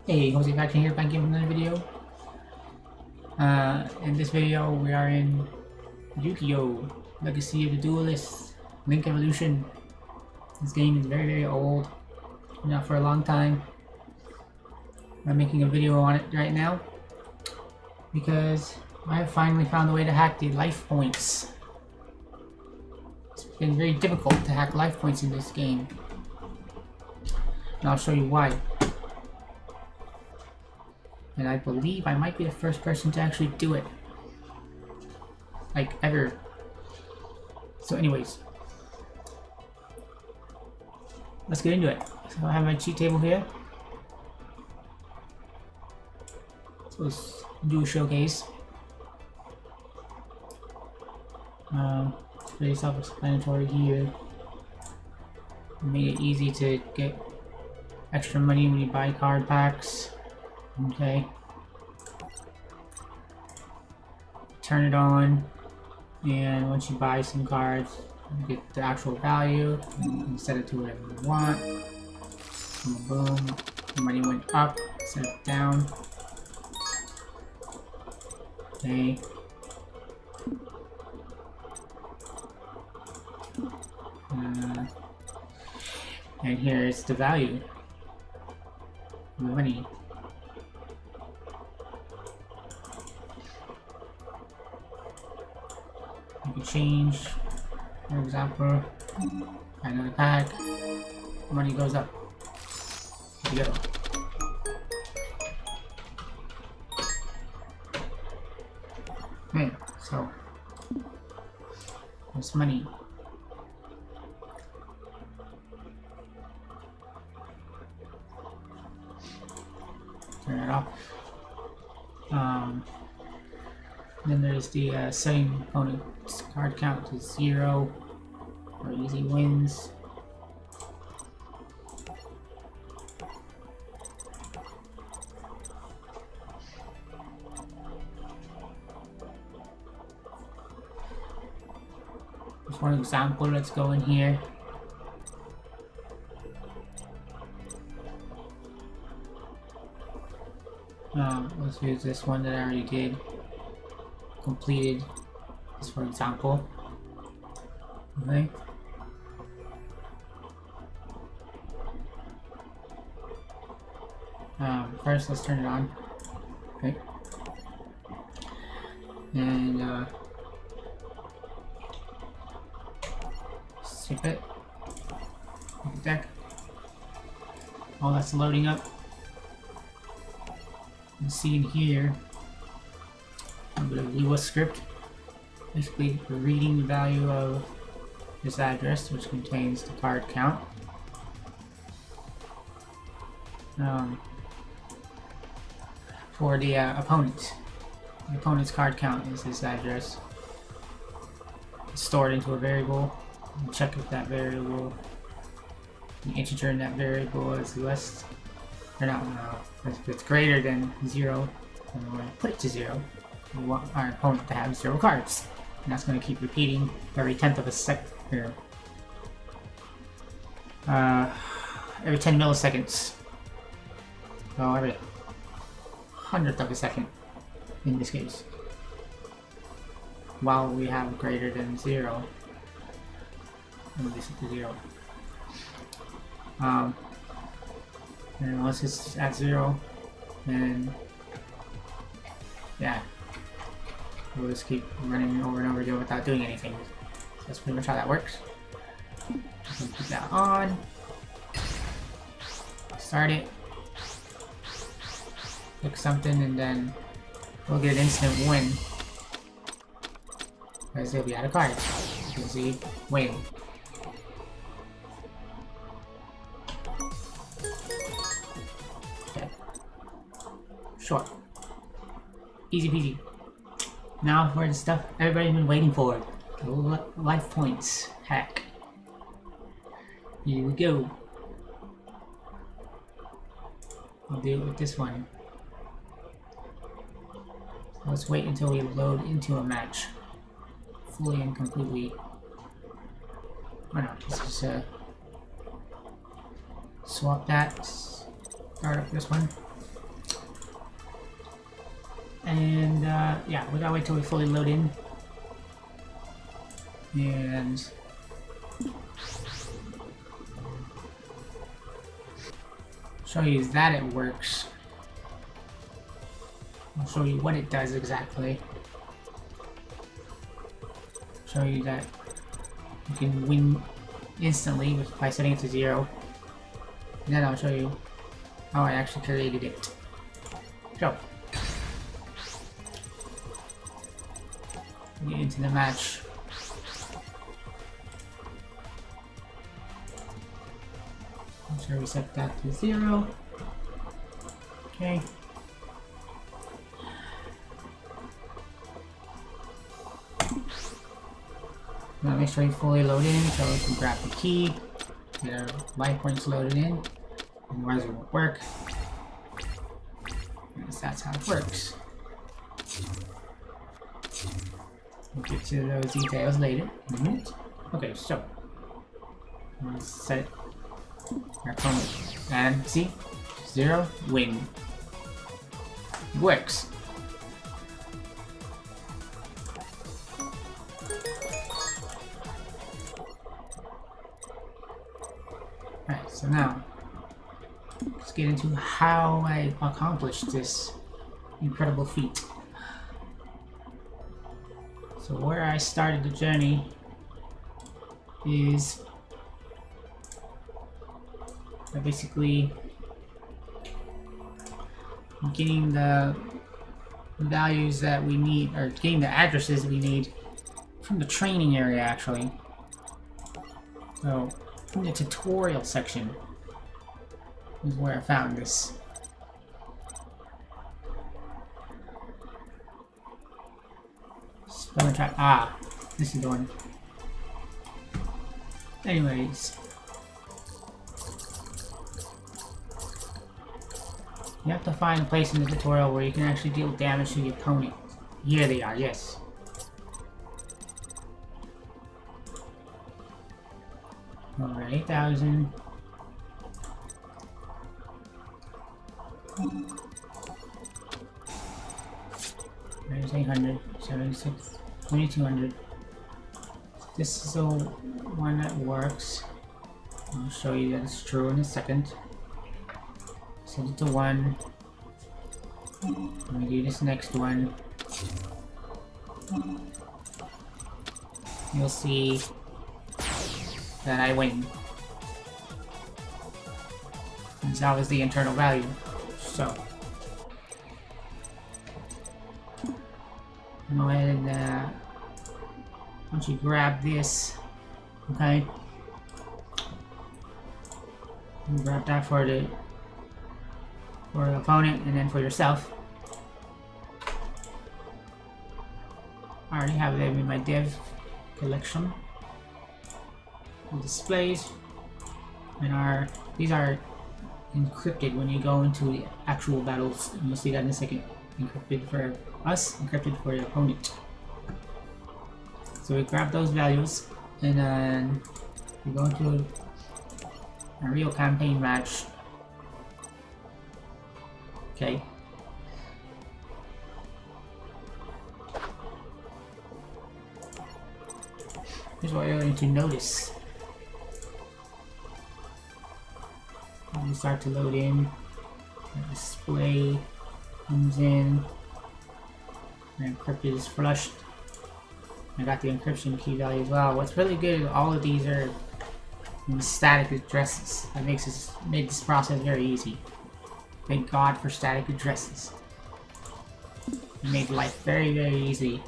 Hey, Jose Faction here, back in another video. In this video, we are in Yugioh, Legacy of the Duelist, Link Evolution. This game is very old, been out for a long time. I'm making a video on it right now because I have finally found a way to hack the life points. It's been very difficult to hack life points in this game, and I'll show you why. And I believe I might be the first person to actually do it. Like, ever. So anyways. Let's get into it. So I have my cheat table here. So let's do a showcase. It's pretty self-explanatory here. Made it easy to get extra money when you buy card packs. Okay. Turn it on, and once you buy some cards, you get the actual value. You can set it to whatever you want. Boom. The money went up, set it down. Okay. And here's the value of the money. You can change, for example, another pack, money goes up. Here we go. Okay, so there's money. Turn it off. Then there's the setting opponent's card count to 0 for easy wins. Just one example, let's go in here. Let's use this one that I already did. Completed, just for example. Okay. First, let's turn it on. Okay. And skip it. Deck. All that's loading up. You can see in here a bit of US script. Basically, we're reading the value of this address, which contains the card count. For the opponent. The opponent's card count is this address. It's stored into a variable. You check if that variable, the integer in that variable is less, or no, if it's greater than 0, then we're going to put it to 0. We want our opponent to have 0 cards. And that's going to keep repeating every 10th of a sec here. Every 10 milliseconds. So every 100th of a second in this case. While we have greater than 0. Let me set to 0. And unless it's at 0, then yeah. We'll just keep running over and over again without doing anything. So that's pretty much how that works. Put that on. Start it. Click something and then we'll get an instant win. Because they'll be out of cards. You can see, win. Okay. Short. Easy peasy. Now for the stuff everybody's been waiting for. The life points hack. Here we go. I'll do it with this one. Let's wait until we load into a match. Fully and completely. Oh no, let's just swap that. Start up this one. And yeah, we gotta wait till we fully load in. And show you that it works. I'll show you what it does exactly. Show you that you can win instantly by setting it to 0. And then I'll show you how I actually created it. So, get into the match. Make sure we set that to 0. Okay. Now make sure you fully load in so we can grab the key, get our life points loaded in, otherwise it won't work. Because that's how it works. We'll get to those details later in a minute. Okay, so let's set our opponent. And see? 0, win. It works. Alright, so now let's get into how I accomplished this incredible feat. So where I started the journey is basically getting the values that we need, or getting the addresses we need from the training area actually. So from the tutorial section is where I found this. Spelling track. Ah, this is the one. Anyways, you have to find a place in the tutorial where you can actually deal damage to the opponent. Here they are, yes. Alright, 8,000. There's 800, 76, 2200. This is the one that works. I'll show you that it's true in a second. Set it to 1. Let me do this next one. You'll see that I win. And that was the internal value. So go ahead and once you grab this, okay, you grab that for the opponent and then for yourself. I already have them in my dev collection. The displays and these are encrypted when you go into the actual battles, and you'll see that in a second. Encrypted for us, encrypted for your opponent. So we grab those values and then we go into a real campaign match. Okay. Here's what you're going to notice. When you start to load in, the display comes in, and encrypted is flushed. I got the encryption key value as well. What's really good is all of these are in static addresses. That made this process very easy. Thank God for static addresses. It made life very, very easy.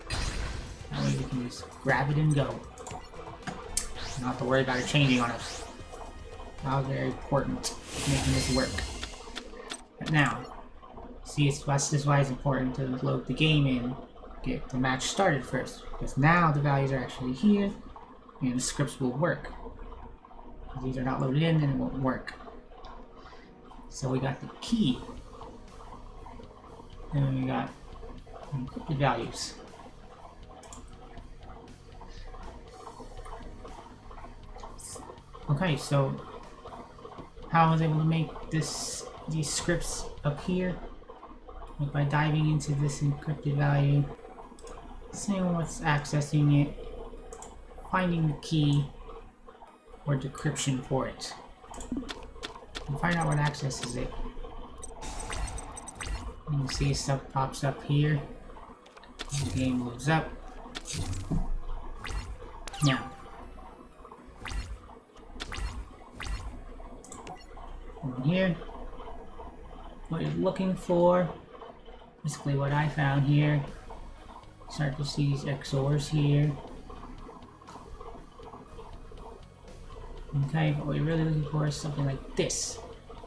That way we can just grab it and go. Don't have to worry about it changing on us. That was very important, making this work. But now, see, this is why it's important to load the game in, get the match started first. Because now the values are actually here, and the scripts will work. If these are not loaded in, then it won't work. So we got the key. And then we got encrypted values. Okay, so how I was able to make these scripts appear like by diving into this encrypted value, seeing what's accessing it, finding the key or decryption for it, and find out what accesses it. You can see stuff pops up here. The game loads up. Now, over here, what you're looking for, basically what I found here, start to see these XORs here. Okay, but what you're really looking for is something like this.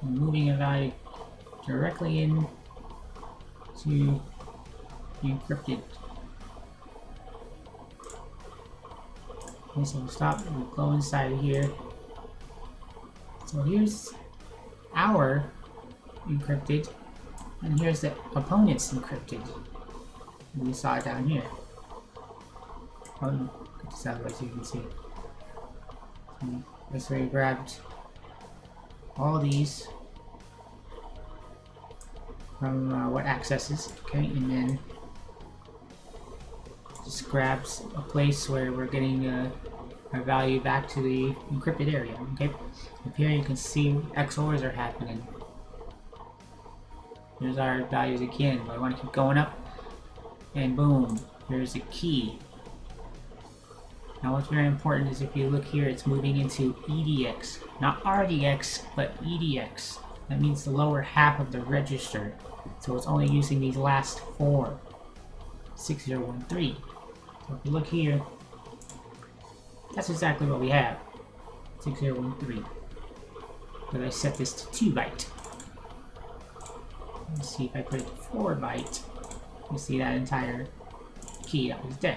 Moving a value directly in to the encrypted. Okay, so we'll stop and we'll go inside of here. So here's our encrypted, and here's the opponent's encrypted. We saw it down here. Oh, get this out of the way so you can see. That's where we grabbed all these from what accesses, okay, and then just grabs a place where we're getting our value back to the encrypted area, okay? Up here you can see XORs are happening. Here's our values again, but I want to keep going up, and boom, there's a key. Now what's very important is if you look here, it's moving into EDX, not RDX, but EDX. That means the lower half of the register. So it's only using these last four. 6013. So if you look here, that's exactly what we have. 6013. But I set this to 2 byte. Let's see if I put it to 4 byte. You see that entire key that was dead.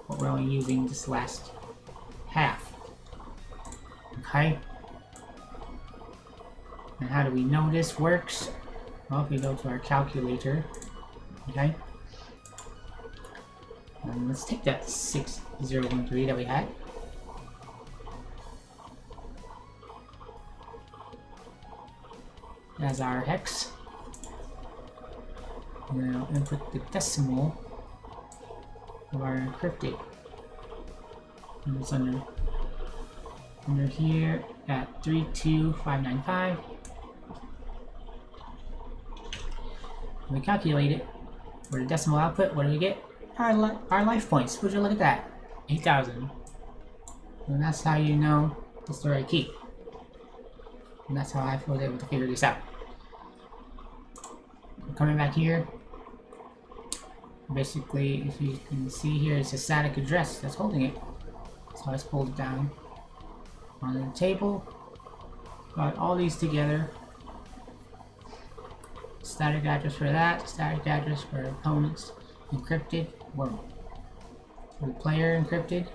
But we're only using this last half. Okay? And how do we know this works? Well, if we go to our calculator, okay? And let's take that 6013 that we had. As our hex. And then I'll input the decimal of our encrypted. And it's under here at 32595. We calculate it for the decimal output. What do we get? Our life points. Would you look at that? 8,000. And that's how you know it's the right key. And that's how I was able to figure this out. Coming back here, basically, if you can see here, it's a static address that's holding it. So I just pulled it down on the table, got all these together. Static address for that, static address for opponents encrypted, or for the player encrypted.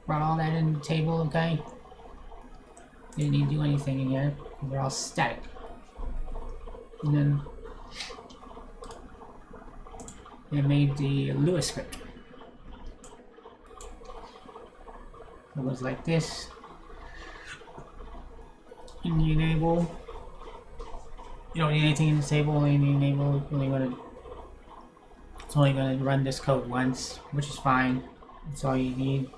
Brought all that in the table, okay? Didn't need to do anything in here, they're all static. And then they made the Lewis script. It was like this. In the enable, you don't need anything in the table. Only in the enable, it's only gonna run this code once, which is fine. That's all you need.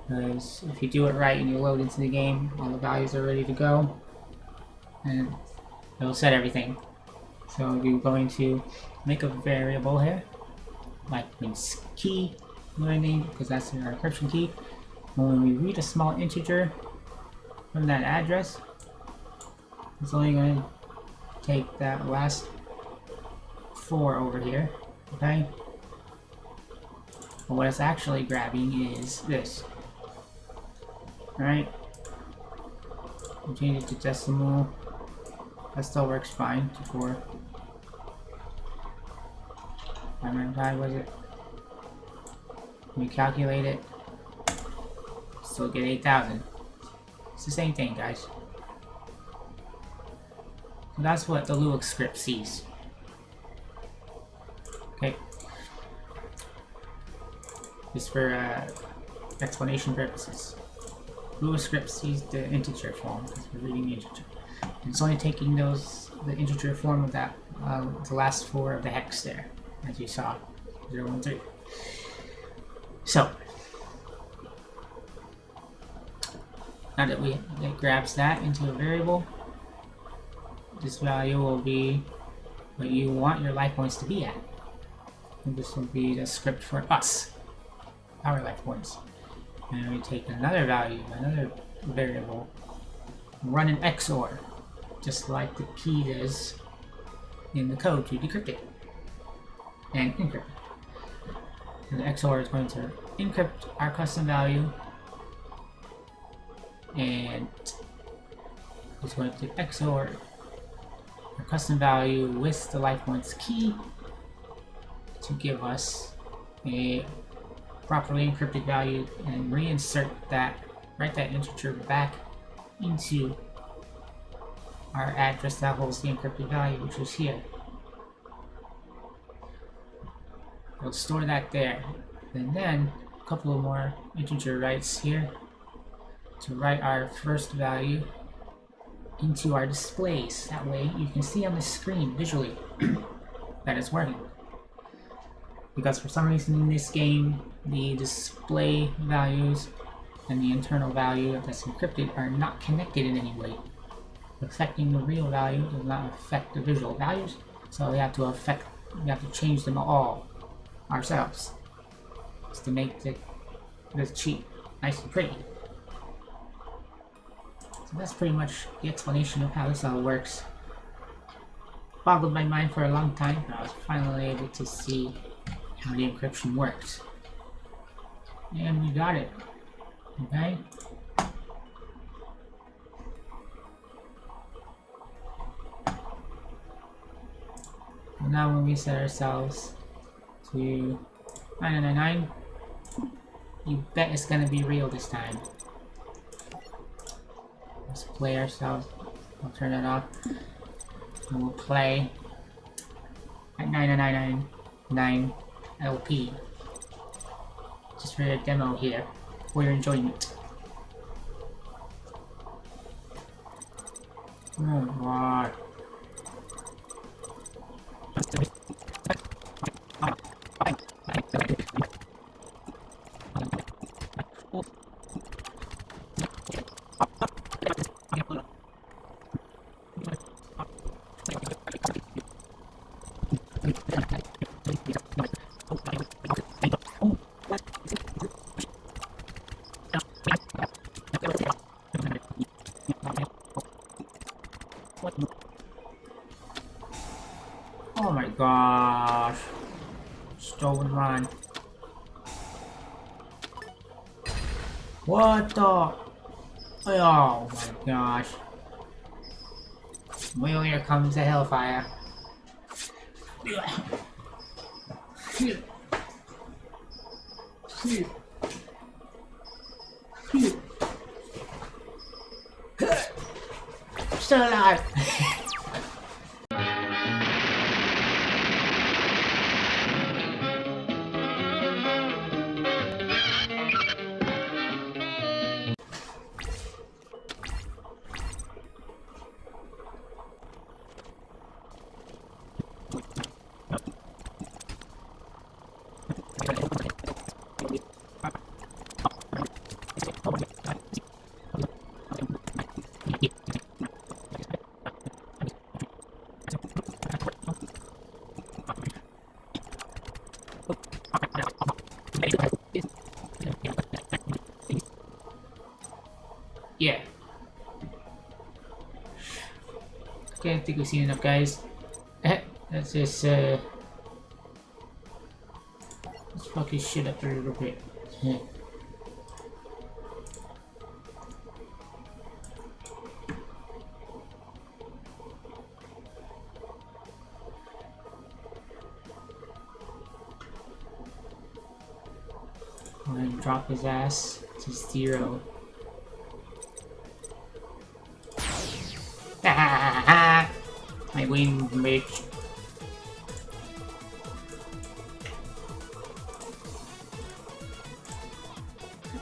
Because if you do it right and you load into the game, all the values are ready to go, and it'll set everything. So you're going to make a variable here, like means key, what I name, because that's our encryption key. And when we read a small integer from that address, it's only going to take that last 4 over here, okay? But what it's actually grabbing is this. Alright? Change it to decimal. That still works fine. To 4. 595 was it? We calculate it. Still get 8,000. It's the same thing, guys. So that's what the Lewis script sees. Okay. Just for explanation purposes. Lewis script sees the integer form because we're reading the integer. And it's only taking those the integer form of that, the last 4 of the hex there, as you saw, 0, 1, 3. So, now that it grabs that into a variable, this value will be what you want your life points to be at. And this will be the script for us, our life points. And we take another value, another variable, run an XOR, just like the key is in the code to decrypt it and encrypt it. And the XOR is going to encrypt our custom value, and it's going to XOR our custom value with the life points key to give us a properly encrypted value, and reinsert that, write that integer back into our address that holds the encrypted value, which is here. We'll store that there, and then a couple of more integer writes here to write our first value into our displays. That way you can see on the screen visually that it's working. Because for some reason in this game, the display values and the internal value that's encrypted are not connected in any way. Affecting the real value does not affect the visual values, so we have to change them all ourselves, just to make the cheat nice and pretty. So that's pretty much the explanation of how this all works. Boggled my mind for a long time, but I was finally able to see how the encryption works. And we got it. Okay? And now when we set ourselves to 9999, you bet it's gonna be real this time. Let's play ourselves. I'll turn that off. And we'll play at 9999 LP. Just for a demo here, for your enjoyment. Oh god. Oh my gosh. Stolen run. What the? Oh my gosh. Well, here comes the hellfire. Still alive. Yeah. Okay, I think we've seen enough, guys. Let's just let's fuck his shit up a little bit. Yeah. Go ahead and drop his ass to 0. I win, bitch.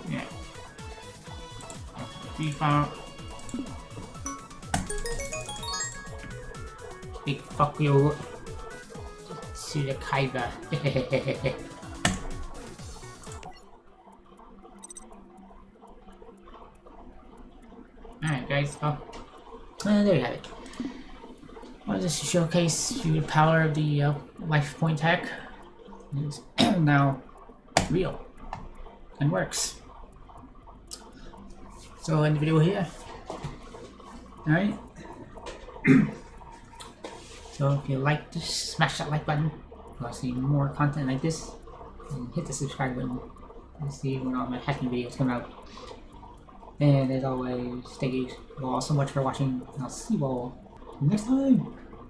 Yeah. Default. Big fuck you to the Kaiba. Alright guys, well, there you have it. I wanted to showcase the power of the life point hack. It's now real and works. So I'll end the video here. Alright. So if you like this, smash that like button. If you want to see more content like this, and hit the subscribe button to see when all my hacking videos come out. And as always, thank you all so much for watching, and I'll see you all next time.